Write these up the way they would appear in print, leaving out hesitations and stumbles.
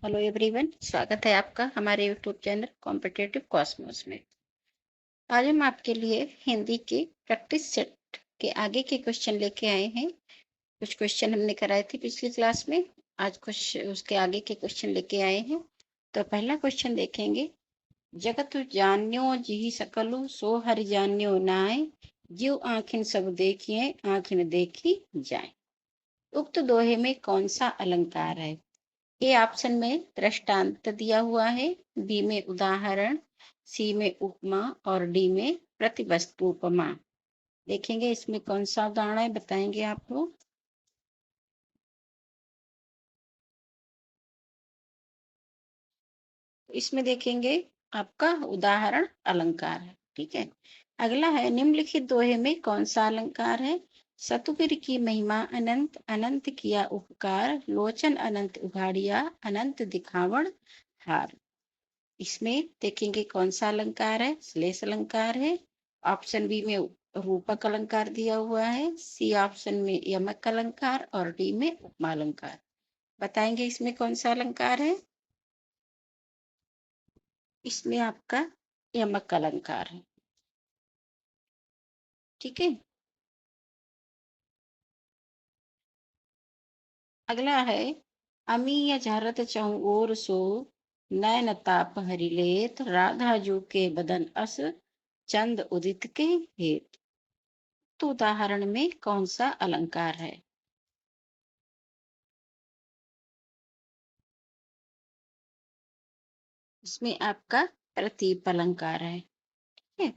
Hello everyone, स्वागत है आपका हमारे यूट्यूब चैनल कॉम्पिटिटिव कॉस्मोस में। आज हम आपके लिए हिंदी के प्रैक्टिस सेट के आगे के क्वेश्चन लेके आए हैं। कुछ क्वेश्चन हमने कराए थे पिछली क्लास में, आज कुछ उसके आगे के क्वेश्चन लेके आए हैं। तो पहला क्वेश्चन देखेंगे। जगत जान्यो जी सकलु सो हरि जान्यो नाय, ज्यो आँखिन सब देखिए आँखिन देखी जाए। उक्त दोहे में कौन सा अलंकार है? ए ऑप्शन में दृष्टांत दिया हुआ है, बी में उदाहरण, सी में उपमा और डी में प्रतिवस्तु उपमा। देखेंगे इसमें कौन सा उदाहरण है, बताएंगे आप लोग। इसमें देखेंगे आपका उदाहरण अलंकार है। ठीक है, अगला है निम्नलिखित दोहे में कौन सा अलंकार है? सतुवीर की महिमा अनंत, अनंत किया उपकार, लोचन अनंत उघाड़िया, अनंत दिखावण हार। इसमें देखेंगे कौन सा अलंकार है? श्लेष अलंकार है। ऑप्शन बी में रूपक अलंकार दिया हुआ है, सी ऑप्शन में यमक अलंकार और डी में उपमा अलंकार। बताएंगे इसमें कौन सा अलंकार है? इसमें आपका यमक अलंकार है। ठीक है, अगला है अमीय झरत चहुओर सो, नयन ताप हरि लेत, राधा जू के बदन अस, चंद उदित के हेत। तो उदाहरण में कौन सा अलंकार है? इसमें आपका प्रतीप अलंकार है। ठीक है,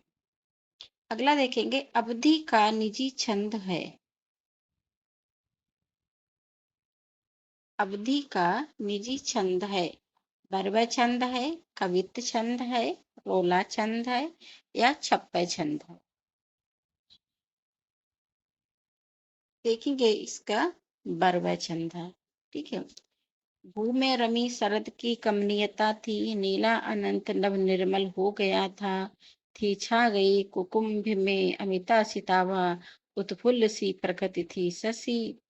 अगला देखेंगे अवधि का निजी छंद है। अवधि का निजी छंद है, बरवा छंद है, कवित्त छंद है, रोला छंद है या छप्पय छंद है। देखेंगे इसका बरवा छंद है। ठीक है, भू में रमी शरद की कमनीयता थी, नीला अनंत नभ निर्मल हो गया था, थी छा गई कुकुम्भ में अमिता सितावा, उत्फुल्ल सी प्रकृति थी, शशि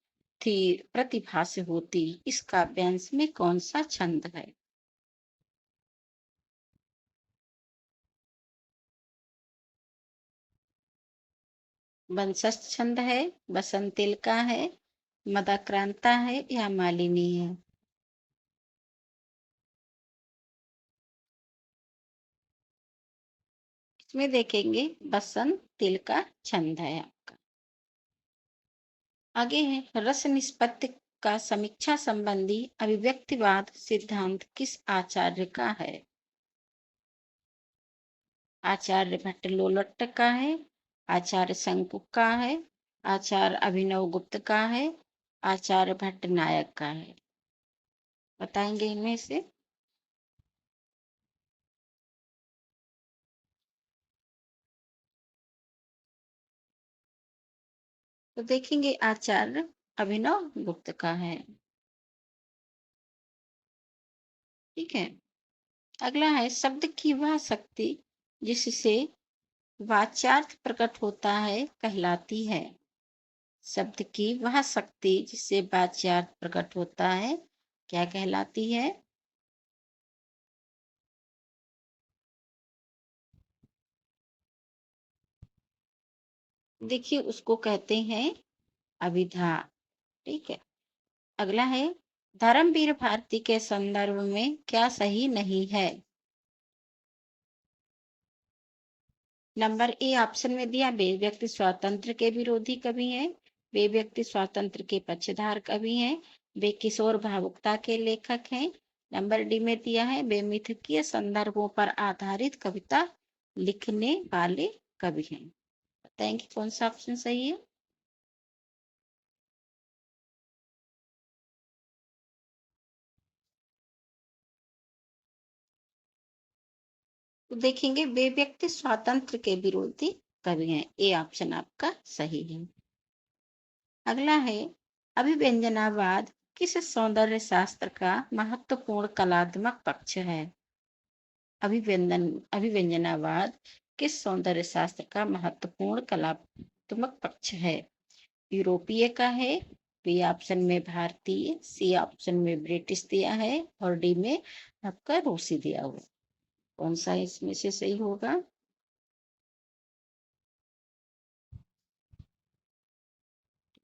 थी प्रतिभा से होती। इस काव्यांश में कौन सा छंद है? वंशज छंद है, बसंतिल का है, मदाक्रांता है या मालिनी है। इसमें देखेंगे बसंत तिल का छंद है आपका। आगे है रस निष्पत्ति का समीक्षा संबंधी अभिव्यक्तिवाद सिद्धांत किस आचार्य का है? आचार्य भट्ट लोलट्ट का है, आचार्य शंकु का है, आचार्य अभिनव गुप्त का है, आचार्य भट्ट नायक का है। बताएंगे इनमें से। तो देखेंगे आचार्य अभिनव गुप्त का है। ठीक है, अगला है शब्द की वह शक्ति जिससे वाच्यार्थ प्रकट होता है कहलाती है। शब्द की वह शक्ति जिससे वाच्यार्थ प्रकट होता है क्या कहलाती है? देखिए उसको कहते हैं अभिधा। ठीक है, अगला है धर्मवीर भारती के संदर्भ में क्या सही नहीं है? नंबर ए ऑप्शन में दिया, वे व्यक्ति स्वातंत्र के विरोधी कवि हैं, वे व्यक्ति स्वातंत्र के पक्षधार कवि हैं, वे किशोर भावुकता के लेखक हैं। नंबर डी में दिया है वे मिथकीय संदर्भों पर आधारित कविता लिखने वाले कवि हैं। बताएंगे कौन सा ऑप्शन सही है? तो देखेंगे वे व्यक्ति स्वातंत्र के विरोधी कवि हैं, ए ऑप्शन आपका सही है। अगला है अभिव्यंजनावाद किस सौंदर्य शास्त्र का महत्वपूर्ण कलात्मक पक्ष है? अभिव्यंजनावाद किस सौंदर्य शास्त्र का महत्वपूर्ण कलात्मक पक्ष है? यूरोपीय का है, बी ऑप्शन में भारतीय, सी ऑप्शन में ब्रिटिश दिया है और डी में आपका रूसी दिया हुआ। कौन सा इसमें से सही होगा?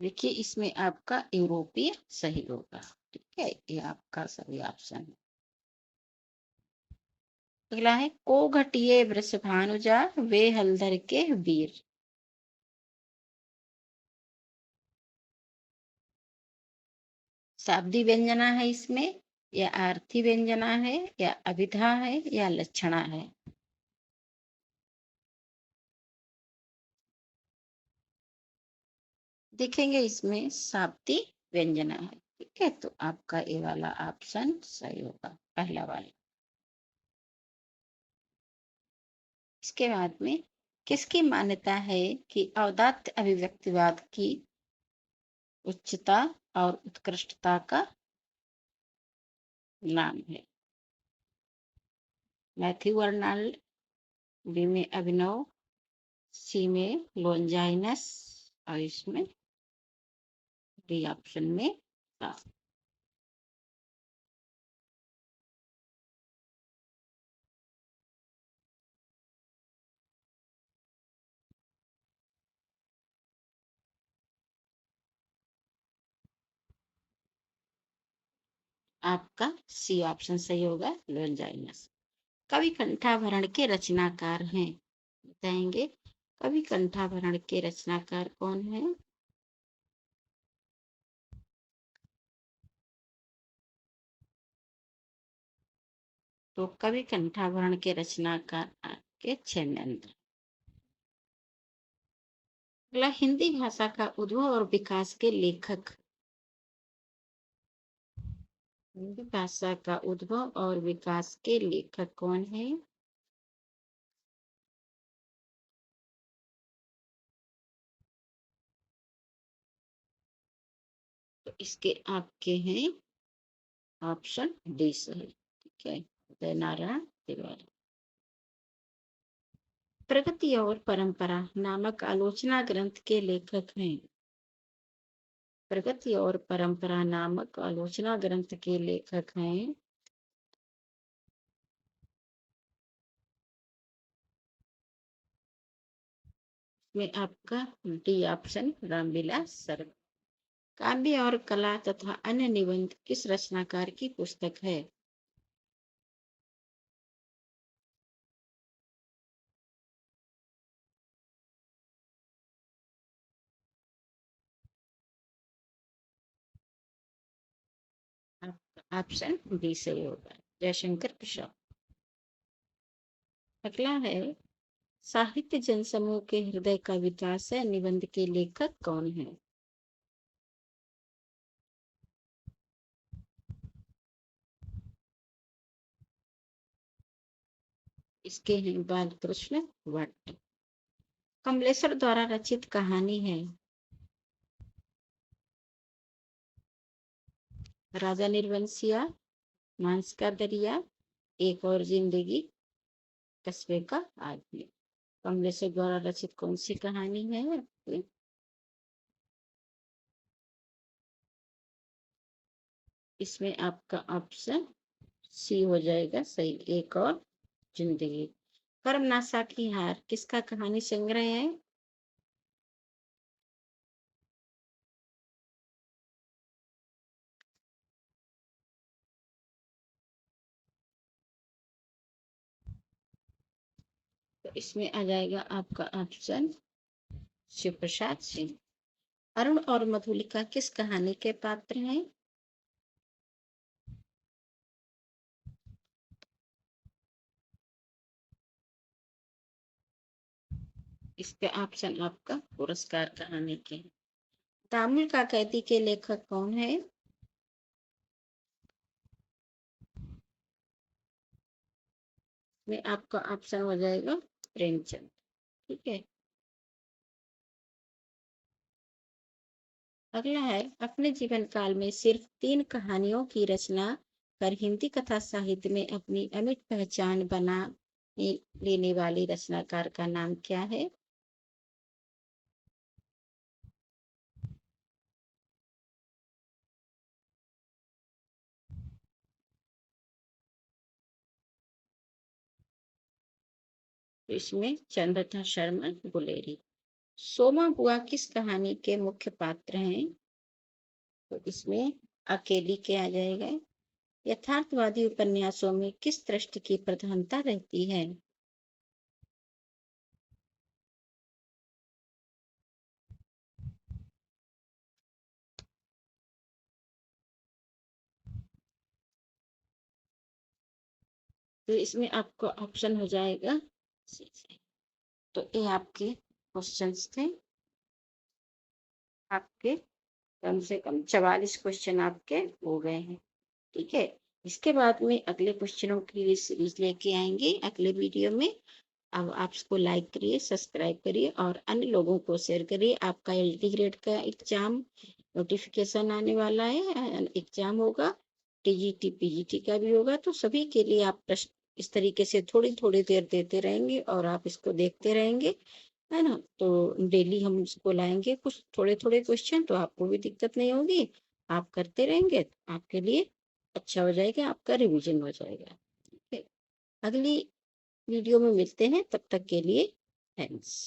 देखिए इसमें आपका यूरोपीय सही होगा। ठीक है, ये आपका सही ऑप्शन है। अगला है को घटिए वृषभानुजा वे हलधर के वीर। शाब्दी व्यंजना है इसमें, या आरती व्यंजना है, या अभिधा है, या लक्षणा है? देखेंगे इसमें शाब्दी व्यंजना है। ठीक है, तो आपका ये वाला ऑप्शन सही होगा, पहला वाला। इसके बाद में किसकी मान्यता है कि अवदार्थ अभिव्यक्तिवाद की उच्चता और उत्कृष्टता का नाम है? मैथ्यू अर्नाल्ड, बी में अभिनव, सी में लोंजाइनस और इसमें डी ऑप्शन में था। आपका सी ऑप्शन सही होगा, लोंजाइनस। कवि कंठाभरण के रचनाकार हैं, बताएंगे कवि कंठाभरण के रचनाकार कौन है? तो कवि कंठाभरण के रचनाकार आपके छेन्नंद। अगला हिंदी भाषा का उद्भव और विकास के लेखक। हिंदी भाषा का उद्भव और विकास के लेखक कौन है? तो इसके आपके हैं ऑप्शन डी सही। ठीक है, उदय नारायण तिवारी। प्रगति और परंपरा नामक आलोचना ग्रंथ के लेखक हैं। प्रगति और परंपरा नामक आलोचना ग्रंथ के लेखक हैं में आपका डी ऑप्शन रामविलास शर्मा। काव्य और कला तथा अन्य निबंध किस रचनाकार की पुस्तक है? आपका ऑप्शन डी सही होगा, जयशंकर प्रसाद। अगला है साहित्य जनसमूह के हृदय का विकास है निबंध के लेखक कौन है? इसके हैं बालकृष्ण भट्ट। कमलेश्वर द्वारा रचित कहानी है राजा निर्वंशिया, मांस का दरिया, एक और जिंदगी, कस्बे का आदमी। कमलेश्वर द्वारा रचित कौन सी कहानी है? इसमें आपका ऑप्शन सी हो जाएगा सही, एक और जिंदगी। कर्मनाशा की हार किसका कहानी संग्रह है? तो इसमें आ जाएगा आपका ऑप्शन शिव प्रसाद सिंह। अरुण और मधुलिका किस कहानी के पात्र हैं? इसके ऑप्शन आपका पुरस्कार कहानी के। तामिल का कैदी के लेखक कौन है? में आपका ऑप्शन हो जाएगा प्रेमचंद। ठीक है, अगला है अपने जीवन काल में सिर्फ 3 कहानियों की रचना कर हिंदी कथा साहित्य में अपनी अमिट पहचान बना लेने वाली रचनाकार का नाम क्या है? तो इसमें चंद्रथा शर्मा गुलेरी। सोमा बुआ किस कहानी के मुख्य पात्र हैं? तो इसमें अकेली के आ जाएगा। यथार्थवादी उपन्यासों में किस दृष्टि की प्रधानता रहती है? तो इसमें आपको ऑप्शन हो जाएगा। तो ये आपके क्वेश्चंस थे। आपके कम से कम 44 क्वेश्चन आपके हो गए हैं। ठीक है, इसके बाद में अगले क्वेश्चनों की लिए सीरीज लेके आएंगे अगले वीडियो में। अब आप इसको लाइक करिए, सब्सक्राइब करिए और अन्य लोगों को शेयर करिए। आपका एलटी ग्रेड का एग्जाम नोटिफिकेशन आने वाला है, एग्जाम होगा, टीजीटी पीजीटी का भी होगा। तो सभी के लिए आप प्रश्न इस तरीके से थोड़ी थोड़ी देर देते रहेंगे और आप इसको देखते रहेंगे, है ना। तो डेली हम इसको लाएंगे कुछ थोड़े थोड़े क्वेश्चन, तो आपको भी दिक्कत नहीं होगी। आप करते रहेंगे तो आपके लिए अच्छा हो जाएगा, आपका रिवीजन हो जाएगा। ठीक है, अगली वीडियो में मिलते हैं, तब तक के लिए थैंक्स।